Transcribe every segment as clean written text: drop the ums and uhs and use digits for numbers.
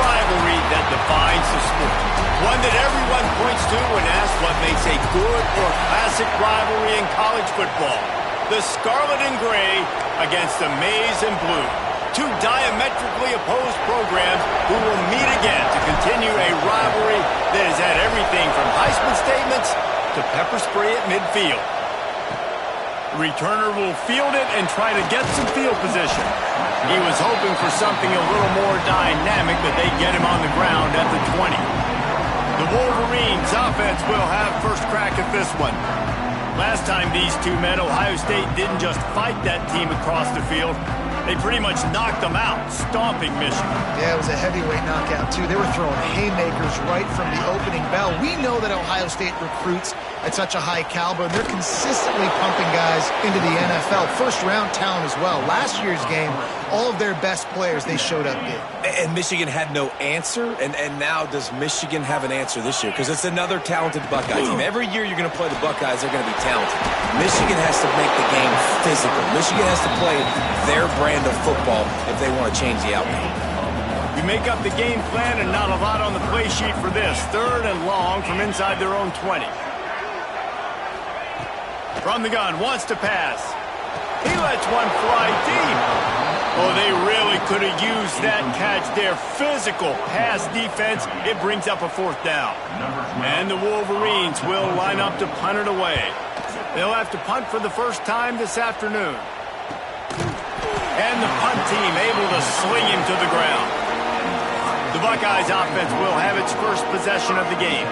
rivalry that defines the sport. One that everyone points to when asked what makes a good or classic rivalry in college football. The Scarlet and Gray against the Maize and Blue. Two diametrically opposed programs who will meet again to continue a rivalry that has had everything from Heisman statements to pepper spray at midfield. The returner will field it and try to get some field position. He was hoping for something a little more dynamic, but they get him on the ground at the 20. The Wolverines offense will have first crack at this one. Last time these two met, Ohio State didn't just fight that team across the field. They pretty much knocked them out, stomping Michigan. Yeah, it was a heavyweight knockout, too. They were throwing haymakers right from the opening bell. We know that Ohio State recruits at such a high caliber, and they're consistently pumping guys into the NFL. First-round talent as well. Last year's game, all of their best players, they showed up big. And Michigan had no answer, and now does Michigan have an answer this year? Because it's another talented Buckeye team. Every year you're going to play the Buckeyes, they're going to be talented. Michigan has to make the game physical. Michigan has to play their brand of football if they want to change the outcome. We make up the game plan and not a lot on the play sheet for this. 3rd and long from inside their own 20. From the gun, wants to pass. He lets one fly deep. Oh, they really could have used that catch there. Physical pass defense. It brings up a 4th down. And the Wolverines will line up to punt it away. They'll have to punt for the first time this afternoon. And the punt team able to sling him to the ground. The Buckeyes offense will have its first possession of the game.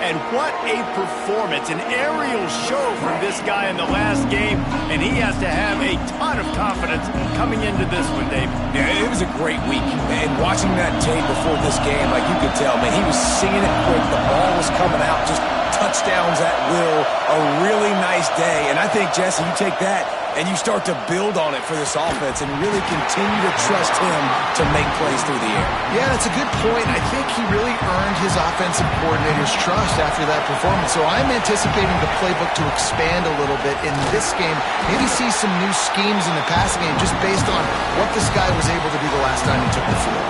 And what a performance, an aerial show from this guy in the last game, and he has to have a ton of confidence coming into this one, Dave. Yeah, it was a great week, and watching that tape before this game, like you could tell, man, he was singing it quick, the ball was coming out, just touchdowns at will, a really nice day, and I think, Jesse, you take that and you start to build on it for this offense and really continue to trust him to make plays through the air. Yeah, that's a good point. I think he really earned his offensive coordinator's trust after that performance. So I'm anticipating the playbook to expand a little bit in this game. Maybe see some new schemes in the passing game just based on what this guy was able to do the last time he took the field.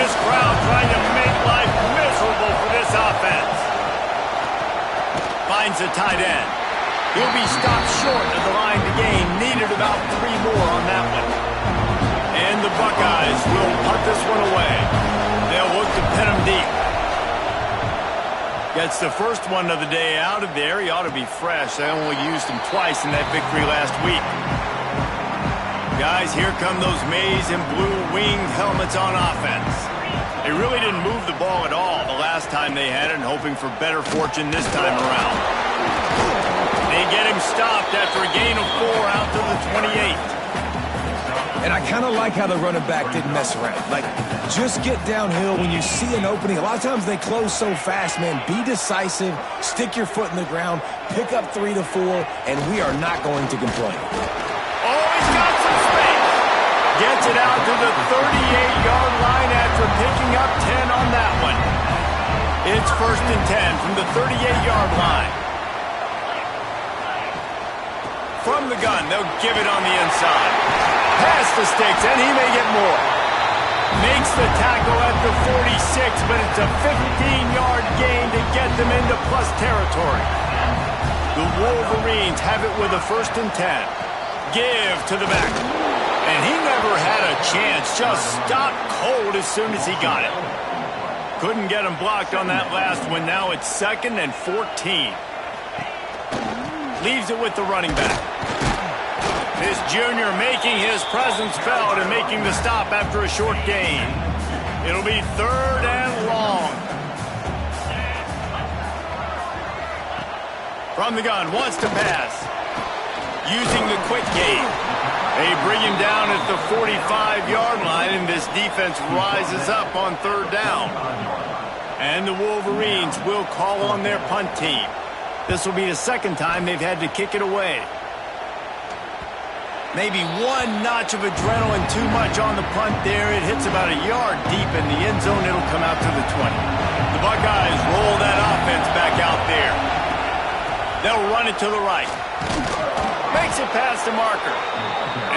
This crowd trying to make life miserable for this offense. Finds a tight end. He'll be stopped short of the line to gain. Needed about 3 more on that one. And the Buckeyes will punt this one away. They'll look to pin him deep. Gets the first one of the day out of there. He ought to be fresh. They only used him twice in that victory last week. Guys, here come those maize and blue winged helmets on offense. They really didn't move the ball at all the last time they had it, and hoping for better fortune this time around. They get him stopped after a gain of 4 out to the 28. And I kind of like how the running back didn't mess around. Like, just get downhill when you see an opening. A lot of times they close so fast, man. Be decisive, stick your foot in the ground, pick up 3 to 4, and we are not going to complain. Oh, he's got some space. Gets it out to the 38-yard line after picking up 10 on that one. It's 1st and 10 from the 38-yard line. From the gun, they'll give it on the inside. Past the sticks, and he may get more. Makes the tackle at the 46, but it's a 15-yard gain to get them into plus territory. The Wolverines have it with a 1st and 10. Give to the back. And he never had a chance. Just stopped cold as soon as he got it. Couldn't get him blocked on that last one. Now it's 2nd and 14. Leaves it with the running back. This junior making his presence felt and making the stop after a short gain. It'll be 3rd and long. From the gun, wants to pass. Using the quick game. They bring him down at the 45-yard line, and this defense rises up on 3rd down. And the Wolverines will call on their punt team. This will be the 2nd time they've had to kick it away. Maybe 1 notch of adrenaline too much on the punt there. It hits about a yard deep in the end zone. It'll come out to the 20. The Buckeyes roll that offense back out there. They'll run it to the right. Makes it past the marker.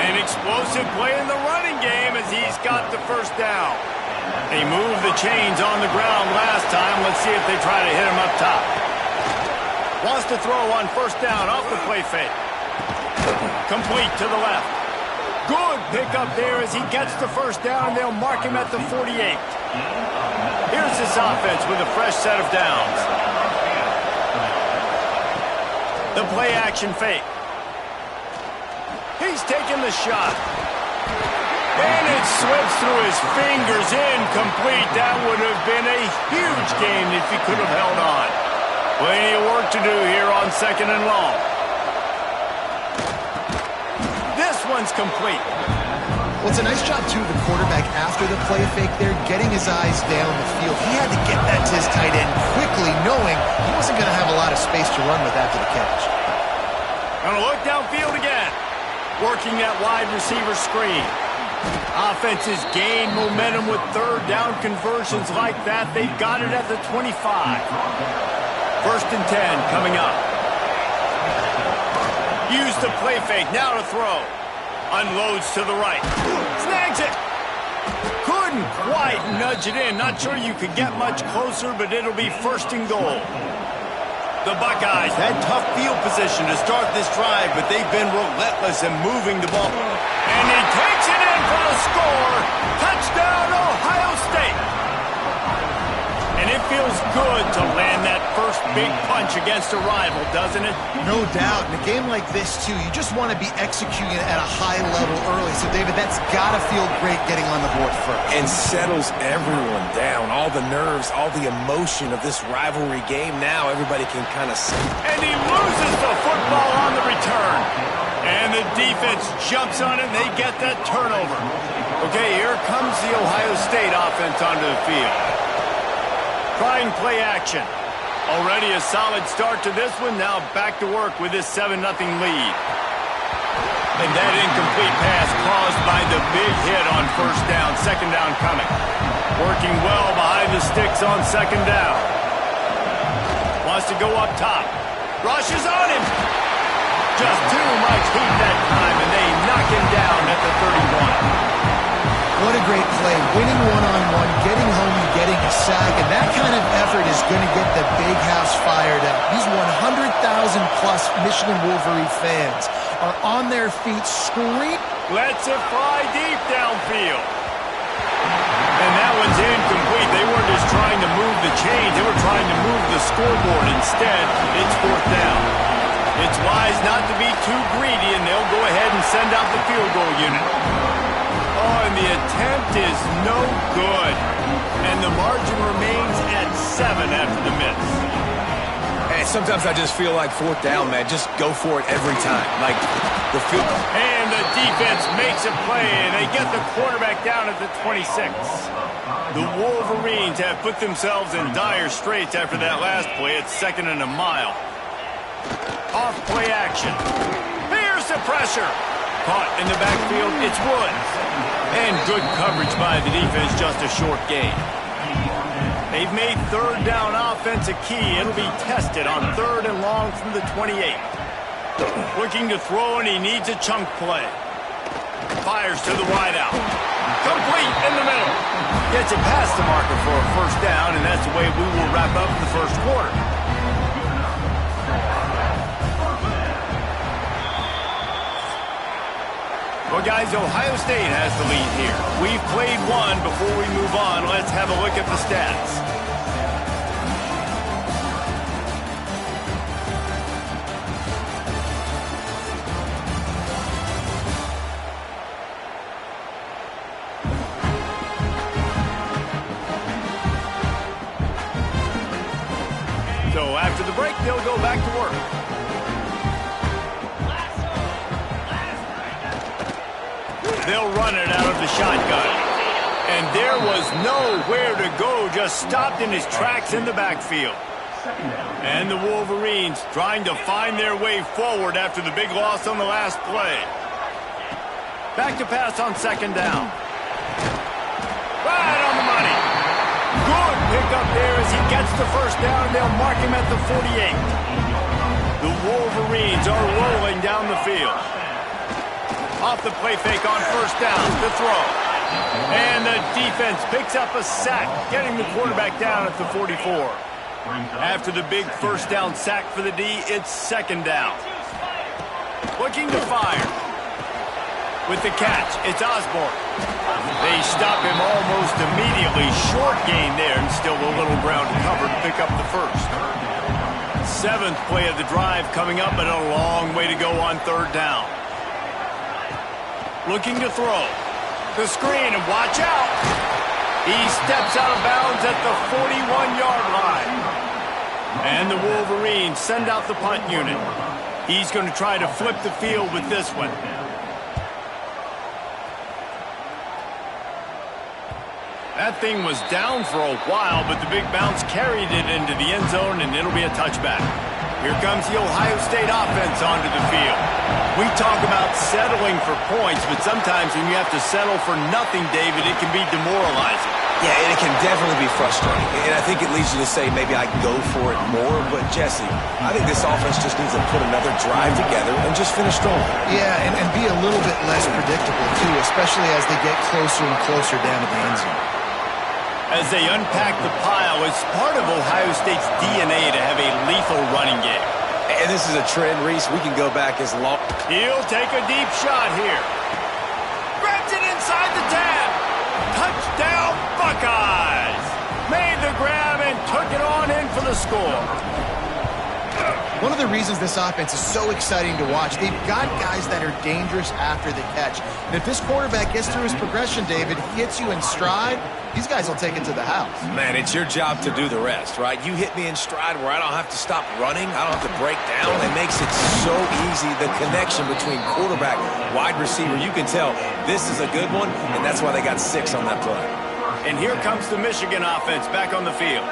An explosive play in the running game as he's got the 1st down. They moved the chains on the ground last time. Let's see if they try to hit him up top. Wants to throw on first down off the play fake. Complete to the left. Good pickup there as he gets the first down, and they'll mark him at the 48. Here's this offense with a fresh set of downs. The play action fake. He's taking the shot. And it slips through his fingers, incomplete. That would have been a huge gain if he could have held on. Plenty of work to do here on 2nd and long. This one's complete. Well, it's a nice job, too, the quarterback after the play fake there, getting his eyes down the field. He had to get that to his tight end quickly, knowing he wasn't going to have a lot of space to run with after the catch. Gonna look downfield again. Working that wide receiver screen. Offenses gain momentum with third down conversions like that. They've got it at the 25. 1st and 10 coming up. Use the play fake. Now to throw. Unloads to the right. Snags it. Couldn't quite nudge it in. Not sure you could get much closer, but it'll be 1st and goal. The Buckeyes had tough field position to start this drive, but they've been relentless in moving the ball. And he takes it in for the score. Touchdown, Ohio State. And it feels good to land that first big punch against a rival, doesn't it? No doubt. In a game like this, too, you just want to be executing at a high level early. So, David, that's got to feel great getting on the board first. And settles everyone down. All the nerves, all the emotion of this rivalry game now, everybody can kind of see. And he loses the football on the return. And the defense jumps on it, and they get that turnover. Okay, here comes the Ohio State offense onto the field. Trying play action. Already a solid start to this one. Now back to work with this 7-0 lead. And that incomplete pass caused by the big hit on first down. 2nd down coming. Working well behind the sticks on 2nd down. Wants to go up top. Rushes on him. Just too much heat that time, and they knock him down at the 31. What a great play. Winning one-on-one, getting home and getting a sack, and that kind of effort is going to get the big house fired up. These 100,000-plus Michigan Wolverine fans are on their feet screaming. Lets it fly deep downfield. And that one's incomplete. They weren't just trying to move the chains. They were trying to move the scoreboard. Instead, it's 4th down. It's wise not to be too greedy, and they'll go ahead and send out the field goal unit. Oh, and the attempt is no good. And the margin remains at 7 after the miss. Hey, sometimes I just feel like 4th down, man. Just go for it every time. Like the field. And the defense makes a play, and they get the quarterback down at the 26. The Wolverines have put themselves in dire straits after that last play. It's 2nd and a mile. Off play action. Here's the pressure. Caught in the backfield, it's Woods. And good coverage by the defense, just a short gain. They've made 3rd down offense a key. It'll be tested on 3rd and long from the 28. Looking to throw, and he needs a chunk play. Fires to the wideout. Complete in the middle. Gets it past the marker for a 1st down, and that's the way we will wrap up the 1st quarter. Well, guys, Ohio State has the lead here. We've played one. Before we move on, let's have a look at the stats. So after the break, they'll go back to work. They'll run it out of the shotgun. And there was nowhere to go, just stopped in his tracks in the backfield. And the Wolverines trying to find their way forward after the big loss on the last play. Back to pass on 2nd down. Right on the money. Good pickup there as he gets the 1st down. They'll mark him at the 48. The Wolverines are rolling down the field. Off the play fake on 1st down to throw. And the defense picks up a sack, getting the quarterback down at the 44. After the big first down sack for the D, it's second down. Looking to fire. With the catch, it's Osborne. They stop him almost immediately. Short gain there, and still a little ground to cover to pick up the first. Seventh play of the drive coming up, but a long way to go on third down. Looking to throw. The screen, and watch out. He steps out of bounds at the 41-yard line. And the Wolverines send out the punt unit. He's going to try to flip the field with this one. That thing was down for a while, but the big bounce carried it into the end zone, and it'll be a touchback. Here comes the Ohio State offense onto the field. We talk about settling for points, but sometimes when you have to settle for nothing, David, it can be demoralizing. Yeah, and it can definitely be frustrating. And I think it leads you to say maybe I can go for it more. But, Jesse, I think this offense just needs to put another drive together and just finish strong. Yeah, and be a little bit less predictable, too, especially as they get closer and closer down to the end zone. As they unpack the pile, it's part of Ohio State's DNA to have a lethal running game. And this is a trend, Reese. We can go back as long. He'll take a deep shot here. Grabs it inside the 10. Touchdown, Buckeyes. Made the grab and took it on in for the score. One of the reasons this offense is so exciting to watch, they've got guys that are dangerous after the catch. And if this quarterback gets through his progression, David, he hits you in stride, these guys will take it to the house. Man, it's your job to do the rest, right? You hit me in stride where I don't have to stop running. I don't have to break down. It makes it so easy, the connection between quarterback, wide receiver. You can tell this is a good one, and that's why they got 6 on that play. And here comes the Michigan offense back on the field.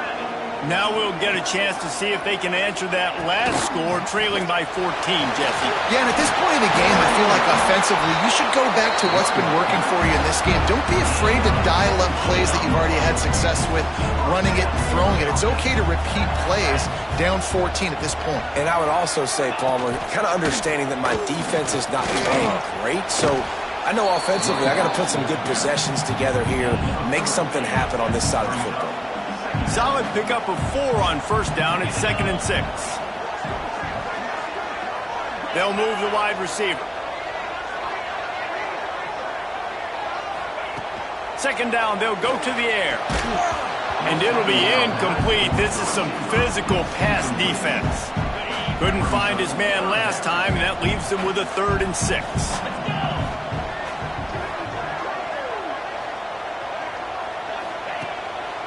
Now we'll get a chance to see if they can answer that last score, trailing by 14, Jesse. Yeah, and at this point in the game, I feel like offensively, you should go back to what's been working for you in this game. Don't be afraid to dial up plays that you've already had success with, running it and throwing it. It's okay to repeat plays down 14 at this point. And I would also say, Palmer, kind of understanding that my defense is not playing great, so I know offensively I got to put some good possessions together here, make something happen on this side of the football. Solid pickup of 4 on first down. It's 2nd and 6. They'll move the wide receiver. Second down, they'll go to the air. And it'll be incomplete. This is some physical pass defense. Couldn't find his man last time, and that leaves him with a 3rd and 6.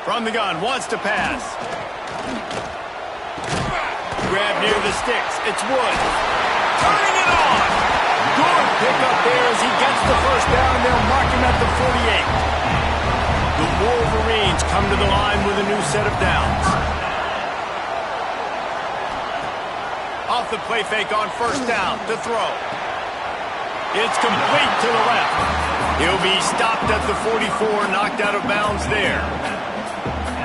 From the gun, wants to pass. Grab near the sticks. It's Woods. Turning it on. Good pickup there as he gets the first down. They'll mark him at the 48. The Wolverines come to the line with a new set of downs. Off the play fake on first down to throw. It's complete to the left. He'll be stopped at the 44, knocked out of bounds there.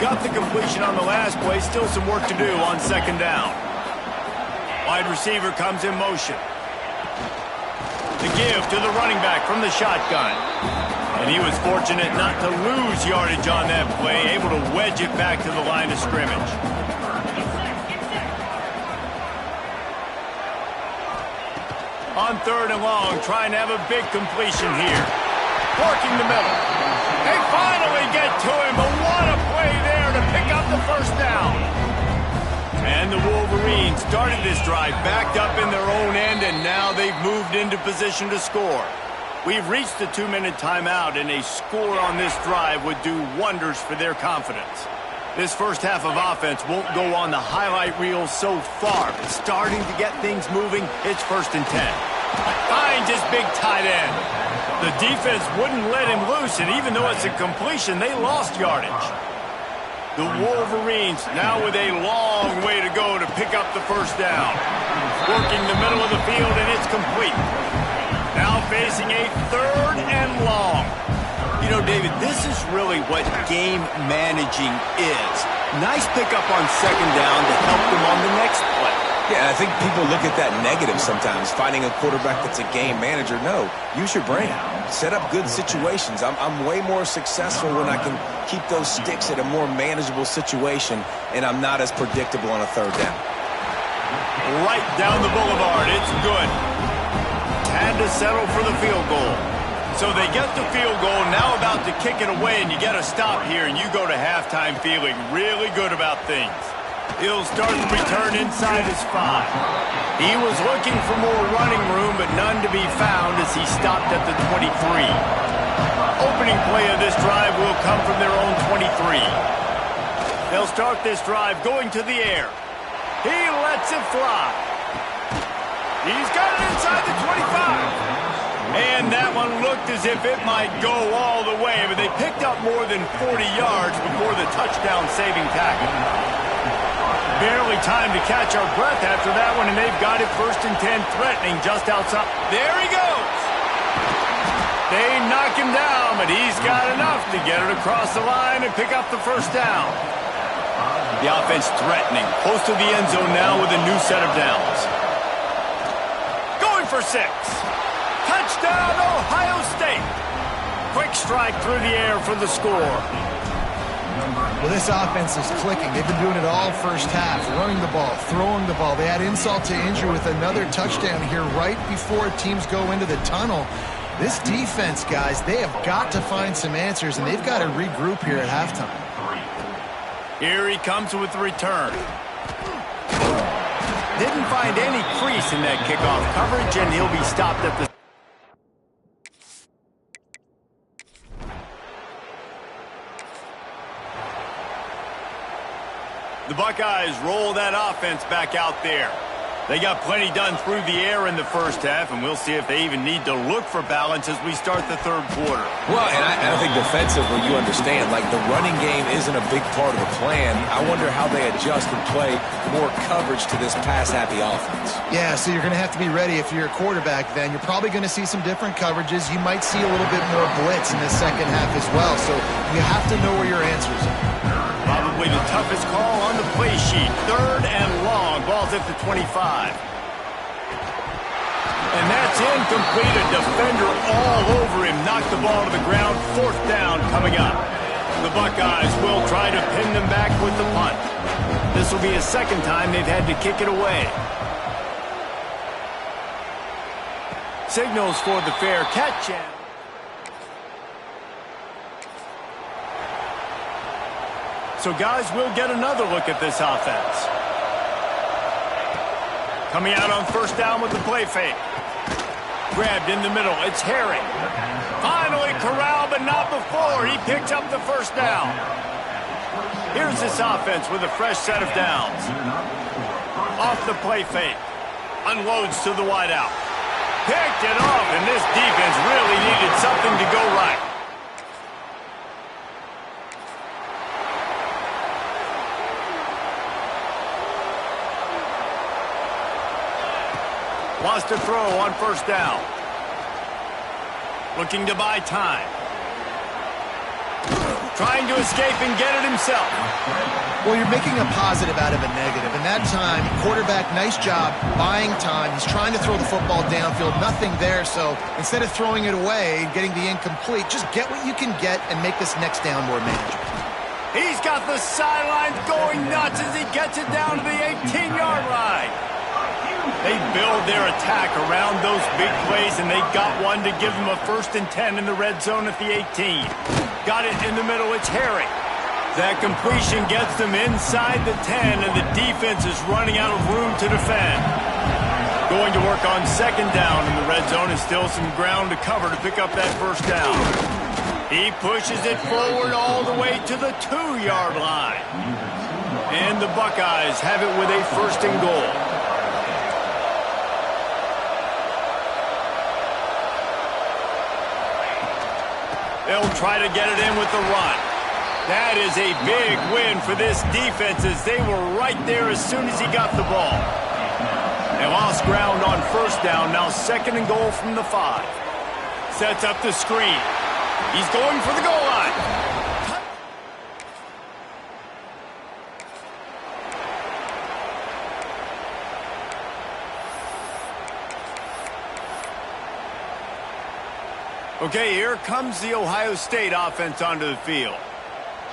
Got the completion on the last play. Still some work to do on second down. Wide receiver comes in motion. The give to the running back from the shotgun. And he was fortunate not to lose yardage on that play, able to wedge it back to the line of scrimmage. On 3rd and long, trying to have a big completion here. Working the middle. They finally get to him, but what a play there to pick up the first down. And the Wolverines started this drive backed up in their own end, and now they've moved into position to score. We've reached the 2-minute timeout, and a score on this drive would do wonders for their confidence. This first half of offense won't go on the highlight reel so far, but starting to get things moving, it's 1st and 10. Finds his big tight end. The defense wouldn't let him loose, and even though it's a completion, they lost yardage. The Wolverines now with a long way to go to pick up the first down. Working the middle of the field, and it's complete. Now facing a 3rd and long. You know, David, this is really what game managing is. Nice pickup on second down to help them on the next play. Yeah, I think people look at that negative sometimes, finding a quarterback that's a game manager. No, use your brain. Set up good situations. I'm way more successful when I can keep those sticks at a more manageable situation, and I'm not as predictable on a third down. Right down the boulevard. It's good. Had to settle for the field goal. So they get the field goal, now about to kick it away, and you get a stop here, and you go to halftime feeling really good about things. He'll start the return inside his 5. He was looking for more running room, but none to be found as he stopped at the 23. Opening play of this drive will come from their own 23. They'll start this drive going to the air. He lets it fly. He's got it inside the 25. And that one looked as if it might go all the way, but they picked up more than 40 yards before the touchdown-saving tackle. Barely time to catch our breath after that one, and they've got it 1st and 10, threatening just outside. There he goes! They knock him down, but he's got enough to get it across the line and pick up the 1st down. The offense threatening, close to the end zone now with a new set of downs. Going for 6. Touchdown, Ohio State. Quick strike through the air for the score. Well, this offense is clicking. They've been doing it all first half, running the ball, throwing the ball. They had insult to injury with another touchdown here right before teams go into the tunnel. This defense, guys, they have got to find some answers, and they've got to regroup here at halftime. Here he comes with the return. Didn't find any crease in that kickoff coverage, and he'll be stopped at the... The Buckeyes roll that offense back out there. They got plenty done through the air in the first half, and we'll see if they even need to look for balance as we start the third quarter. Well, and I think defensively, you understand, like the running game isn't a big part of the plan. I wonder how they adjust and play more coverage to this pass-happy offense. Yeah, so you're going to have to be ready if you're a quarterback then. You're probably going to see some different coverages. You might see a little bit more blitz in the second half as well, so you have to know where your answers are. Probably the toughest call on the play sheet. 3rd and long. Ball's at the 25. And that's incomplete. A defender all over him. Knocked the ball to the ground. 4th down coming up. The Buckeyes will try to pin them back with the punt. This will be a 2nd time they've had to kick it away. Signals for the fair catch. So, guys, we'll get another look at this offense. Coming out on 1st down with the play fake. Grabbed in the middle. It's Harry. Finally corralled, but not before. He picks up the 1st down. Here's this offense with a fresh set of downs. Off the play fake. Unloads to the wideout. Picked it off, and this defense really needed something to go right. Wants to throw on 1st down. Looking to buy time. Trying to escape and get it himself. Well, you're making a positive out of a negative. And that time, quarterback, nice job buying time. He's trying to throw the football downfield. Nothing there. So instead of throwing it away and getting the incomplete, just get what you can get and make this next down more manageable. He's got the sidelines going nuts as he gets it down to the 18-yard line. They build their attack around those big plays, and they got one to give them a 1st and 10 in the red zone at the 18. Got it in the middle. It's Harry. That completion gets them inside the 10, and the defense is running out of room to defend. Going to work on 2nd down in the red zone, and still some ground to cover to pick up that 1st down. He pushes it forward all the way to the 2-yard line. And the Buckeyes have it with a 1st and goal. They'll try to get it in with the run. That is a big win for this defense as they were right there as soon as he got the ball. They lost ground on 1st down, now 2nd and goal from the 5. Sets up the screen. He's going for the goal line. Okay, here comes the Ohio State offense onto the field.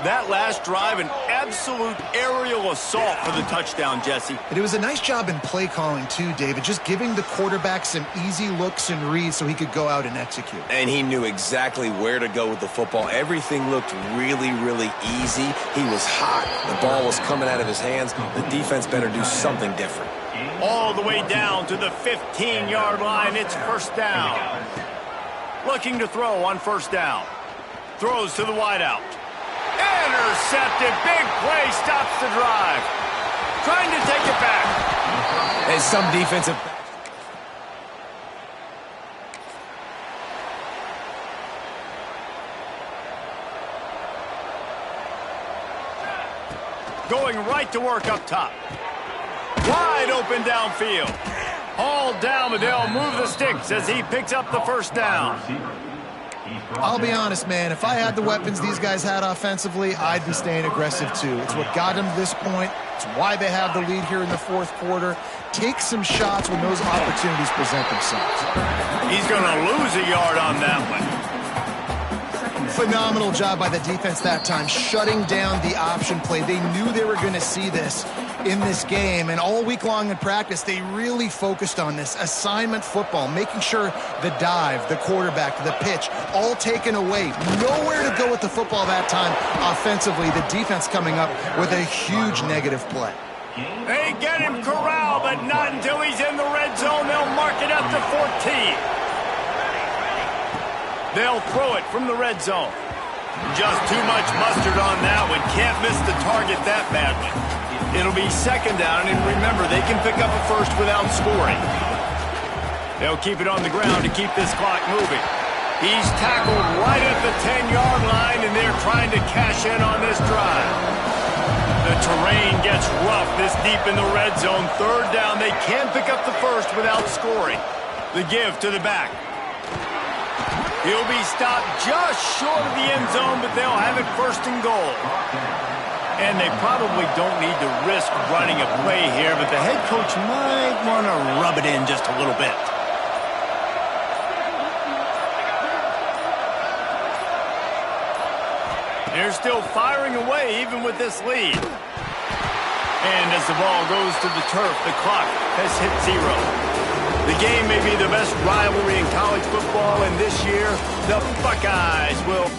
That last drive, an absolute aerial assault for the touchdown, Jesse. And it was a nice job in play calling, too, David, just giving the quarterback some easy looks and reads so he could go out and execute. And he knew exactly where to go with the football. Everything looked really, really easy. He was hot. The ball was coming out of his hands. The defense better do something different. All the way down to the 15-yard line. It's first down. Looking to throw on first down. Throws to the wideout. Intercepted. Big play. Stops the drive. Trying to take it back. And some defensive... Going right to work up top. Wide open downfield. Hauled down, but they'll move the sticks as he picks up the first down. I'll be honest, man. If I had the weapons these guys had offensively, I'd be staying aggressive, too. It's what got them to this point. It's why they have the lead here in the fourth quarter. Take some shots when those opportunities present themselves. He's going to lose a yard on that one. Phenomenal job by the defense that time, shutting down the option play. They knew they were going to see this in this game, and all week long in practice, they really focused on this assignment football, making sure the dive, the quarterback, the pitch, all taken away. Nowhere to go with the football that time offensively. The defense coming up with a huge negative play. They get him corralled, but not until he's in the red zone. They'll mark it up to 14. They'll throw it from the red zone. Just too much mustard on that one. Can't miss the target that badly. It'll be second down, and remember, they can pick up a first without scoring. They'll keep it on the ground to keep this clock moving. He's tackled right at the 10-yard line, and they're trying to cash in on this drive. The terrain gets rough this deep in the red zone. Third down, they can pick up the first without scoring. The give to the back. He'll be stopped just short of the end zone, but they'll have it first and goal. And they probably don't need to risk running a play here, but the head coach might want to rub it in just a little bit. They're still firing away even with this lead. And as the ball goes to the turf, the clock has hit 0. The game may be the best rivalry in college football, and this year, the Buckeyes will